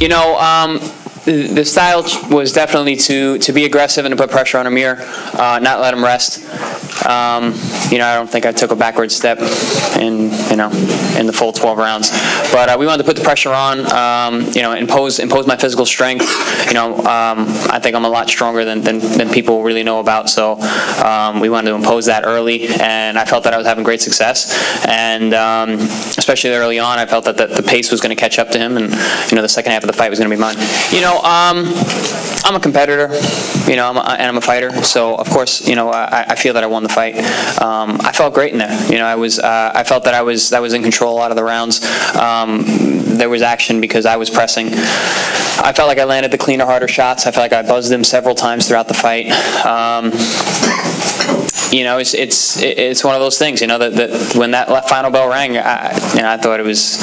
You know, the style was definitely to be aggressive and to put pressure on Amir, not let him rest. You know, I don't think I took a backward step in the full 12 rounds, but we wanted to put the pressure on. You know, impose my physical strength. You know, I think I'm a lot stronger than people really know about. So we wanted to impose that early, and I felt that I was having great success. And especially early on, I felt that the pace was going to catch up to him, and you know, the second half of the fight was going to be mine. You know, I'm a competitor. You know, I'm a fighter. So of course, you know, I feel that I won the fight. I felt great in there. You know, I felt that I was in control a lot of the rounds. There was action because I was pressing. I felt like I landed the cleaner, harder shots. I felt like I buzzed him several times throughout the fight. You know, it's one of those things. You know, that when that final bell rang, I thought it was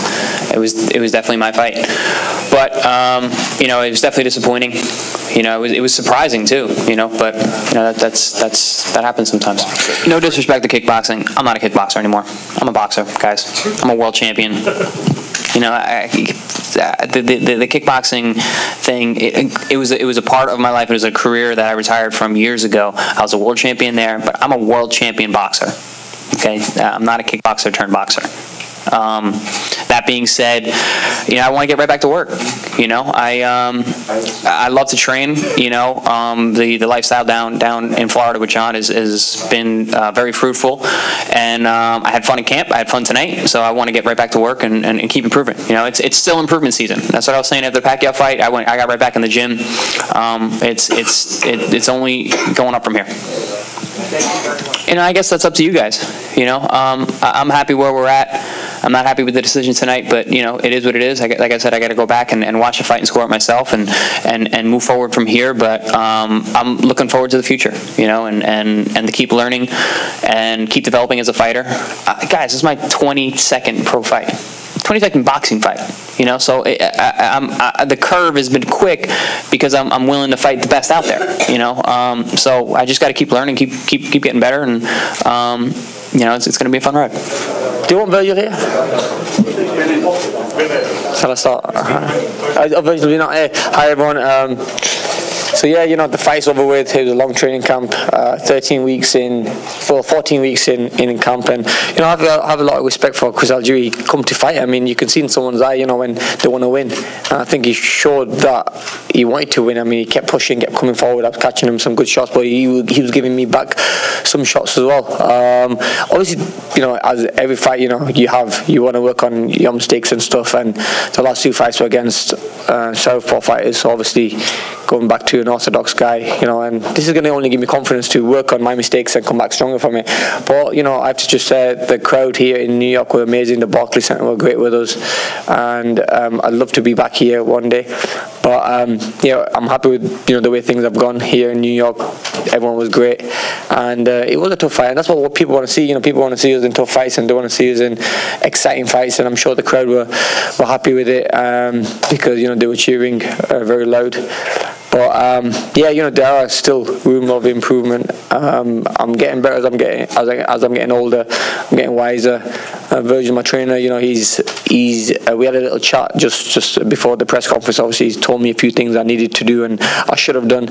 definitely my fight. But you know, it was definitely disappointing. You know, it was surprising too. You know, but you know, that happens sometimes. No disrespect to kickboxing. I'm not a kickboxer anymore. I'm a boxer, guys. I'm a world champion. You know, the kickboxing thing, it was a part of my life. It was a career that I retired from years ago. I was a world champion there, but I'm a world champion boxer. Okay, I'm not a kickboxer turned boxer. That being said, you know, I want to get right back to work. You know, I love to train. You know, the lifestyle down in Florida with John has been very fruitful, and I had fun in camp. I had fun tonight, so I want to get right back to work and keep improving. You know, it's still improvement season. That's what I was saying after the Pacquiao fight. I got right back in the gym. It's only going up from here. You know, I guess that's up to you guys. You know, I'm happy where we're at. I'm not happy with the decision tonight, but you know, it is what it is. Like I said, I got to go back and watch the fight and score it myself and move forward from here. But I'm looking forward to the future, you know, and to keep learning and keep developing as a fighter. Guys, this is my 22nd pro fight, 22nd boxing fight. You know, so the curve has been quick because I'm willing to fight the best out there. You know, so I just got to keep learning, keep getting better, and you know, it's going to be a fun ride. Do you want Algieri? Shall I start? Obviously not here. Hi everyone. So yeah, you know, the fight's over with. It was a long training camp, 14 weeks in camp, and you know, I have a lot of respect for Chris Algieri. Come to fight. I mean, you can see in someone's eye, you know, when they want to win. And I think he showed that he wanted to win. I mean, he kept pushing, kept coming forward. I was catching him some good shots, but he was giving me back some shots as well. Obviously, you know, as every fight, you know, you want to work on your mistakes and stuff. And the last two fights were against southpaw fighters, so obviously going back to an orthodox guy, you know, and this is going to only give me confidence to work on my mistakes and come back stronger from it. But you know, I have to just say the crowd here in New York were amazing. The Barclays Center were great with us, and I'd love to be back here one day. But yeah, I'm happy with, you know, the way things have gone here in New York. Everyone was great, and it was a tough fight, and that's what people want to see. You know, people want to see us in tough fights, and they want to see us in exciting fights, and I'm sure the crowd were happy with it because, you know, they were cheering very loud. But yeah, you know, there are still room of improvement. I'm getting better as I'm getting older. I'm getting wiser. Virgil, my trainer, you know, he's we had a little chat just before the press conference. Obviously, he's told me a few things I needed to do and I should have done.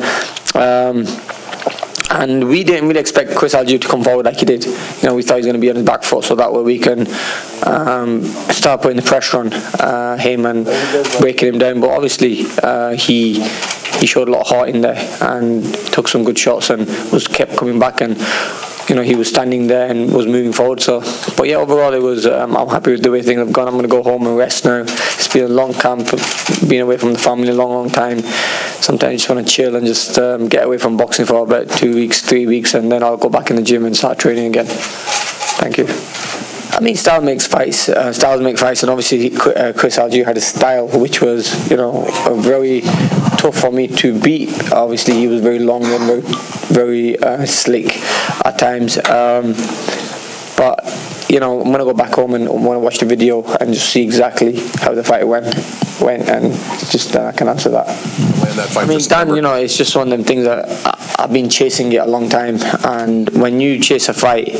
And we didn't really expect Chris Algieri to come forward like he did. You know, we thought he was going to be on his back foot, so that way we can start putting the pressure on him and breaking him down. But obviously, he showed a lot of heart in there and took some good shots and kept coming back, and you know, he was standing there and was moving forward. So, but yeah, overall it was. I'm happy with the way things have gone. I'm going to go home and rest now. It's been a long camp, being away from the family a long time. Sometimes you just want to chill and just get away from boxing for about 2 weeks, 3 weeks, and then I'll go back in the gym and start training again. Thank you. I mean, style makes fights. Styles make fights, and obviously Chris Algieri had a style which was, you know, very tough for me to beat. Obviously, he was very long and very slick at times. But you know, I'm gonna go back home and I'm gonna watch the video and just see exactly how the fight went. went, and just I can answer that. I mean, Dan, you know, it's just one of them things that I've been chasing it a long time, and when you chase a fight,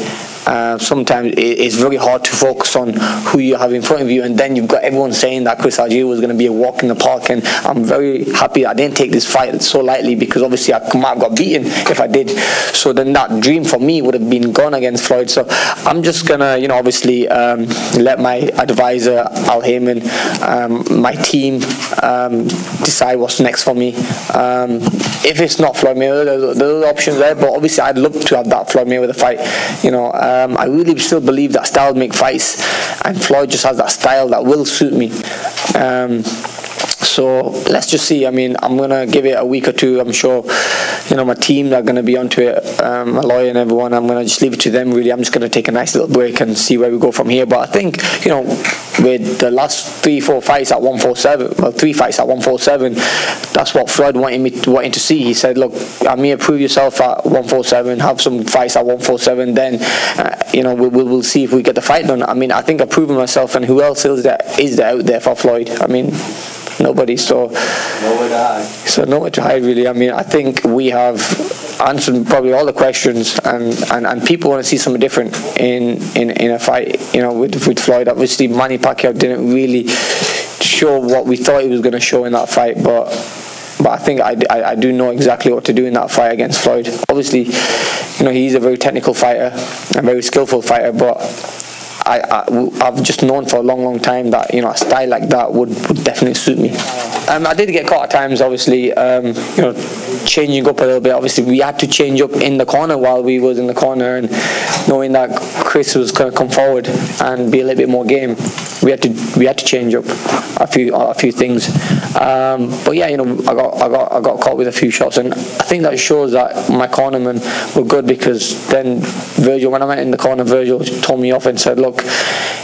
sometimes it's very hard to focus on who you have in front of you, and then you've got everyone saying that Chris Algieri was going to be a walk in the park, and I'm very happy I didn't take this fight so lightly, because obviously I might have got beaten if I did. So then that dream for me would have been gone against Floyd. So I'm just gonna, you know, obviously let my advisor Al Heyman, my team decide what's next for me. If it's not Floyd Mayweather, there's options there, but obviously I'd love to have that Floyd Mayweather fight. You know, I really still believe that styles make fights, and Floyd just has that style that will suit me. So let's just see. I mean, I'm gonna give it a week or two. I'm sure, you know, my team are gonna be onto it, my lawyer and everyone. I'm gonna just leave it to them. Really, I'm just gonna take a nice little break and see where we go from here. But I think, you know, with the last 3-4 fights at 147, well, 3 fights at 147, that's what Floyd wanting to see. He said, look, Amir, prove yourself at 147, have some fights at 147, then you know, we'll see if we get the fight done. I mean, I think I've proven myself, and who else is there out there for Floyd? I mean, nobody. So nowhere to hide, really. I mean, I think we have answered probably all the questions, and people want to see something different in a fight, you know, with Floyd. Obviously Manny Pacquiao didn't really show what we thought he was going to show in that fight, but I think I do know exactly what to do in that fight against Floyd. Obviously, you know, he's a very technical fighter, a very skillful fighter, but I've just known for a long time that, you know, a style like that would definitely suit me. I did get caught at times, obviously, you know, changing up a little bit. Obviously, we had to change up in the corner while we was in the corner, and knowing that Chris was going to come forward and be a little bit more game, we had to change up a few things. But yeah, you know, I got caught with a few shots, and I think that shows that my cornermen were good, because then Virgil, when I went in the corner, Virgil told me off and said, look,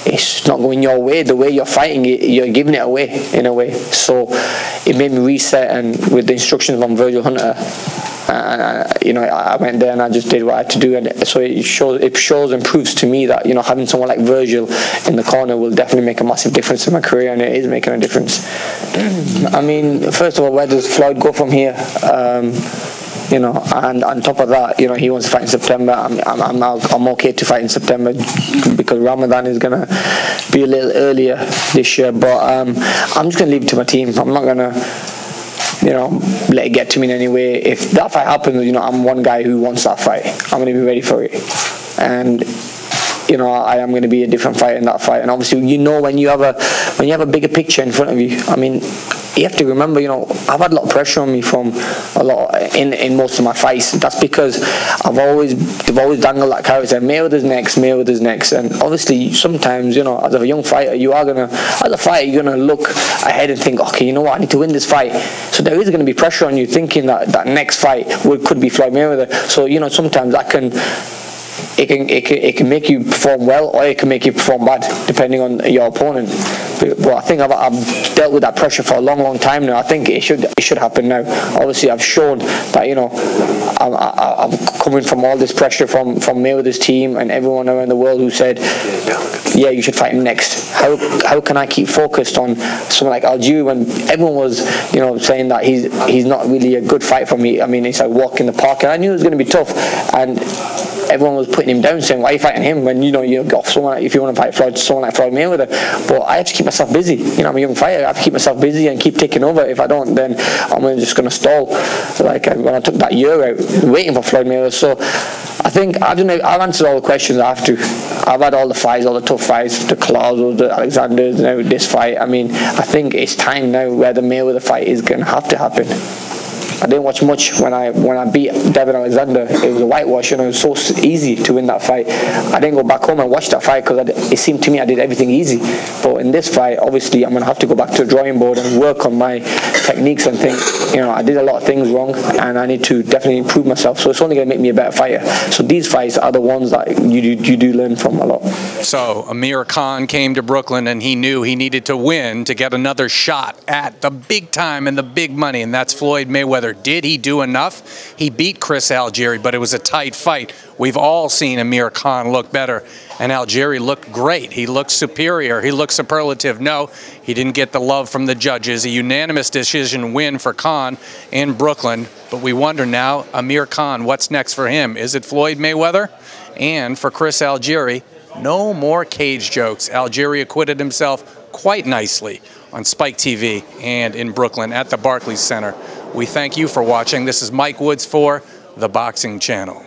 it's not going your way. The way you're fighting it, you're giving it away in a way. So it made me reset, and with the instructions from Virgil Hunter, you know, I went there and I just did what I had to do, and so it shows and proves to me that, you know, having someone like Virgil in the corner will definitely make a massive difference in my career, and it is making a difference. I mean, first of all, where does Floyd go from here? You know, and on top of that, you know, he wants to fight in September. I'm okay to fight in September, because Ramadan is gonna be a little earlier this year. But I'm just gonna leave it to my team. I'm not gonna, you know, let it get to me in any way. If that fight happens, you know, I'm one guy who wants that fight. I'm gonna be ready for it, and you know, I am going to be a different fighter in that fight. And obviously, you know, when you have a bigger picture in front of you, I mean, you have to remember, you know, I've had a lot of pressure on me from a lot in most of my fights. That's because they've always dangled that carrot, saying Mayweather's next, and obviously sometimes, you know, as a young fighter, as a fighter, you're gonna look ahead and think, okay, you know what, I need to win this fight. So there is going to be pressure on you, thinking that next fight could be Floyd Mayweather. So, you know, sometimes that can. It can make you perform well, or it can make you perform bad, depending on your opponent. But I think I've dealt with that pressure for a long time now. I think it should happen now. Obviously, I've shown that, you know, I'm coming from all this pressure from Mayweather's team and everyone around the world who said, yeah, you should fight him next. How can I keep focused on someone like Algieri when everyone was, you know, saying that he's not really a good fight for me? I mean, it's like walk in the park, and I knew it was going to be tough, and everyone was putting him down, saying, why are you fighting him when, you know, you got someone, if you want to fight someone like Floyd Mayweather? But I have to keep myself busy. You know, I'm a young fighter. I have to keep myself busy and keep taking over. If I don't, then I'm just going to stall, like when I took that year out waiting for Floyd Mayweather. So I think I've answered all the questions I have to. I've had all the fights, all the tough fights, the Clausos, the Alexanders, now this fight. I mean, I think it's time now where the Mayweather fight is going to have to happen. I didn't watch much when I beat Devin Alexander. It was a whitewash, you know. It was so easy to win that fight. I didn't go back home and watch that fight because it seemed to me I did everything easy. But in this fight, obviously, I'm going to have to go back to the drawing board and work on my techniques and think, you know, I did a lot of things wrong and I need to definitely improve myself. So it's only going to make me a better fighter. So these fights are the ones that you do learn from a lot. So Amir Khan came to Brooklyn and he knew he needed to win to get another shot at the big time and the big money, and that's Floyd Mayweather. Mayweather. Did he do enough? He beat Chris Algieri, but it was a tight fight. We've all seen Amir Khan look better, and Algieri looked great. He looked superior. He looked superlative. No, he didn't get the love from the judges. A unanimous decision win for Khan in Brooklyn. But we wonder now, Amir Khan, what's next for him? Is it Floyd Mayweather? And for Chris Algieri, no more cage jokes. Algieri acquitted himself quite nicely on Spike TV and in Brooklyn at the Barclays Center. We thank you for watching. This is Mike Woods for the Boxing Channel.